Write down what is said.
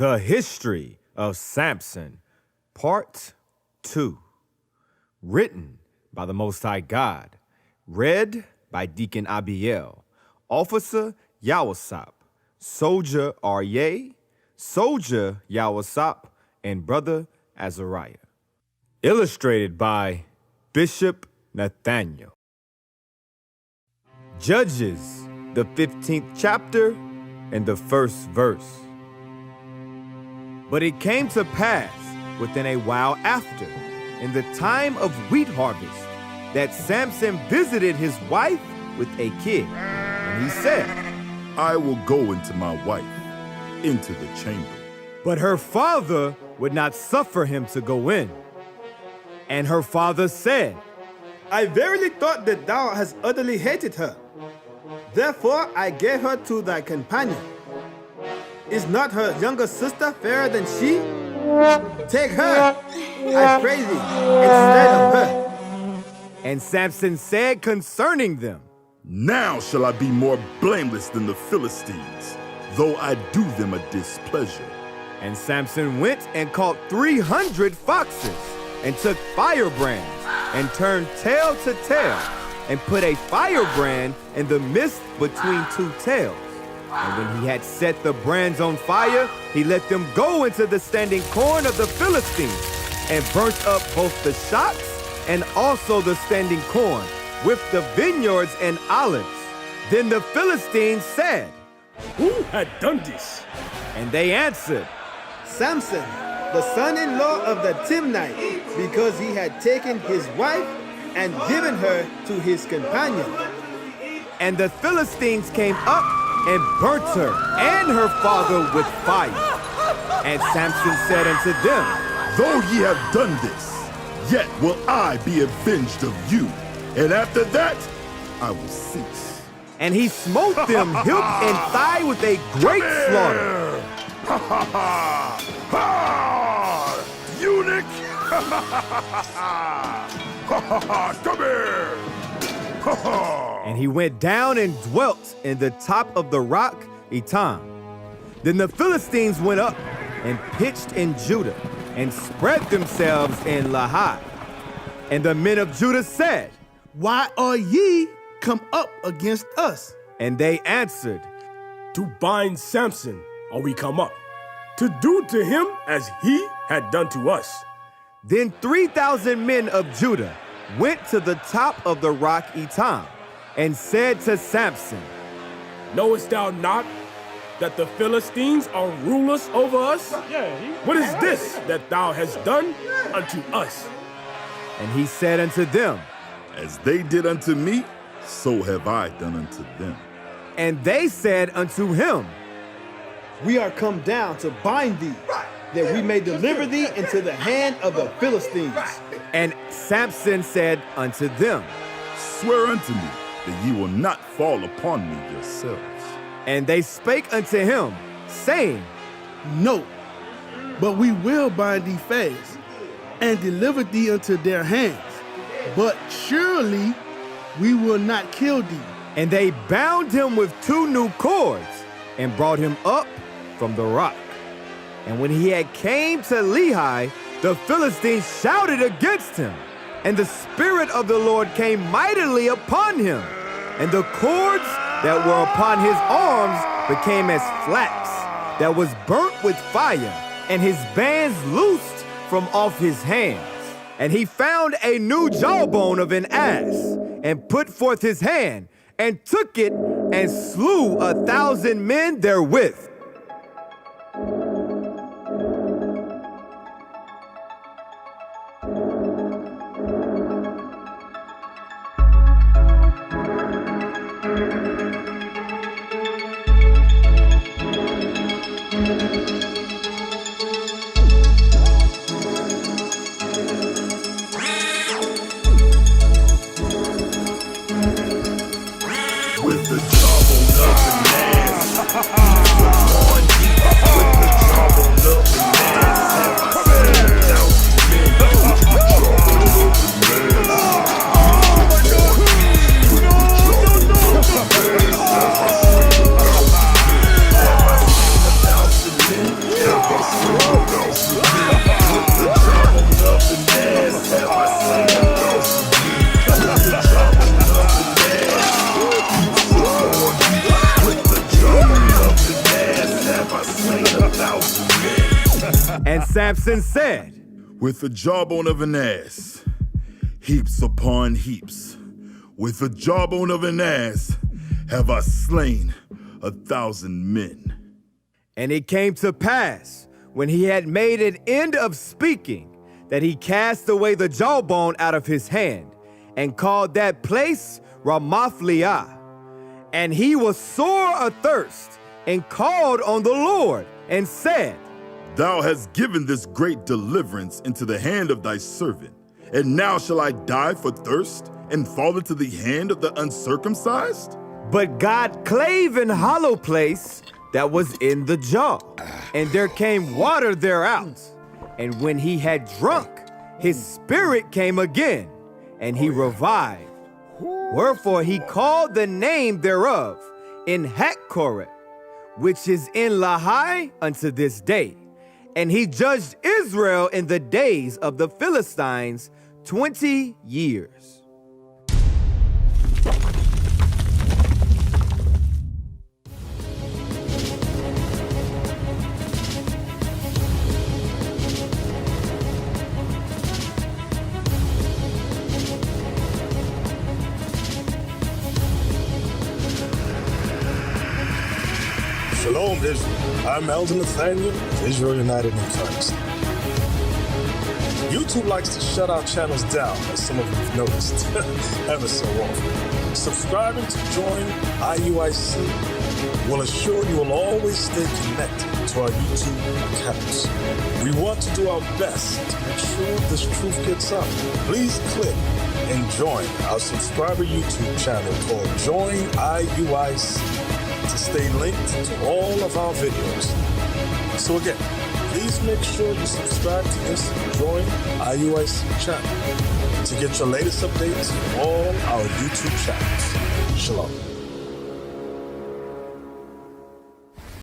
The History of Samson, Part 2. Written by the Most High God. Read by Deacon Abiel, Officer Yawasop, Soldier Arye, Soldier Yawasop, and Brother Azariah. Illustrated by Bishop Nathaniel. Judges, the 15th chapter and the first verse. But it came to pass within a while after, in the time of wheat harvest, that Samson visited his wife with a kid. And he said, I will go into my wife, into the chamber. But her father would not suffer him to go in. And her father said, I verily thought that thou hast utterly hated her. Therefore I gave her to thy companion. Is not her younger sister fairer than she? Take her, I pray thee, instead of her. And Samson said concerning them, Now shall I be more blameless than the Philistines, though I do them a displeasure. And Samson went and caught 300 foxes, and took firebrands, and turned tail to tail, and put a firebrand in the midst between two tails. And when he had set the brands on fire, he let them go into the standing corn of the Philistines, and burnt up both the shocks and also the standing corn, with the vineyards and olives. Then the Philistines said, Who had done this? And they answered, Samson, the son-in-law of the Timnite, because he had taken his wife and given her to his companion. And the Philistines came up and burnt her and her father with fire. And Samson said unto them, Though ye have done this, yet will I be avenged of you, and after that I will cease. And he smote them hilt and thigh with a great slaughter. Ha ha ha! Ha! Eunuch! Ha ha ha ha! Ha ha ha! Come here! Ha ha! And he went down and dwelt in the top of the rock Etam. Then the Philistines went up and pitched in Judah, and spread themselves in Lahi. And the men of Judah said, Why are ye come up against us? And they answered, To bind Samson are we come up, to do to him as he had done to us. Then 3,000 men of Judah went to the top of the rock Etam, and said to Samson, Knowest thou not that the Philistines are rulers over us? What is this that thou hast done unto us? And he said unto them, As they did unto me, so have I done unto them. And they said unto him, We are come down to bind thee, that we may deliver thee into the hand of the Philistines. And Samson said unto them, Swear unto me that ye will not fall upon me yourselves. And they spake unto him, saying, No, but we will bind thee fast, and deliver thee unto their hands. But surely we will not kill thee. And they bound him with 2 new cords, and brought him up from the rock. And when he had came to Lehi, the Philistines shouted against him, and the Spirit of the Lord came mightily upon him, and the cords that were upon his arms became as flax that was burnt with fire, and his bands loosed from off his hands. And he found a new jawbone of an ass, and put forth his hand, and took it, and slew 1,000 men therewith. With the trouble of the man. Samson said, With the jawbone of an ass, heaps upon heaps. With the jawbone of an ass have I slain 1,000 men. And it came to pass, when he had made an end of speaking, that he cast away the jawbone out of his hand, and called that place Ramath-Leah. And he was sore athirst, and called on the Lord, and said, Thou hast given this great deliverance into the hand of thy servant, and now shall I die for thirst, and fall into the hand of the uncircumcised? But God clave an hollow place that was in the jaw, and there came water thereout. And when he had drunk, his spirit came again, and he revived. Wherefore he called the name thereof in Hakkoret, which is in Lahai unto this day. And he judged Israel in the days of the Philistines 20 years. Shalom, Israel. I'm Elder Nathaniel of Israel United in Christ. YouTube likes to shut our channels down, as some of you have noticed, ever so often. Subscribing to join IUIC will assure you will always stay connected to our YouTube accounts. We want to do our best to make sure this truth gets out. Please click and join our subscriber YouTube channel called Join IUIC to stay linked to all of our videos. So again, please make sure you subscribe to this Join IUIC channel to get your latest updates on all our YouTube channels. Shalom.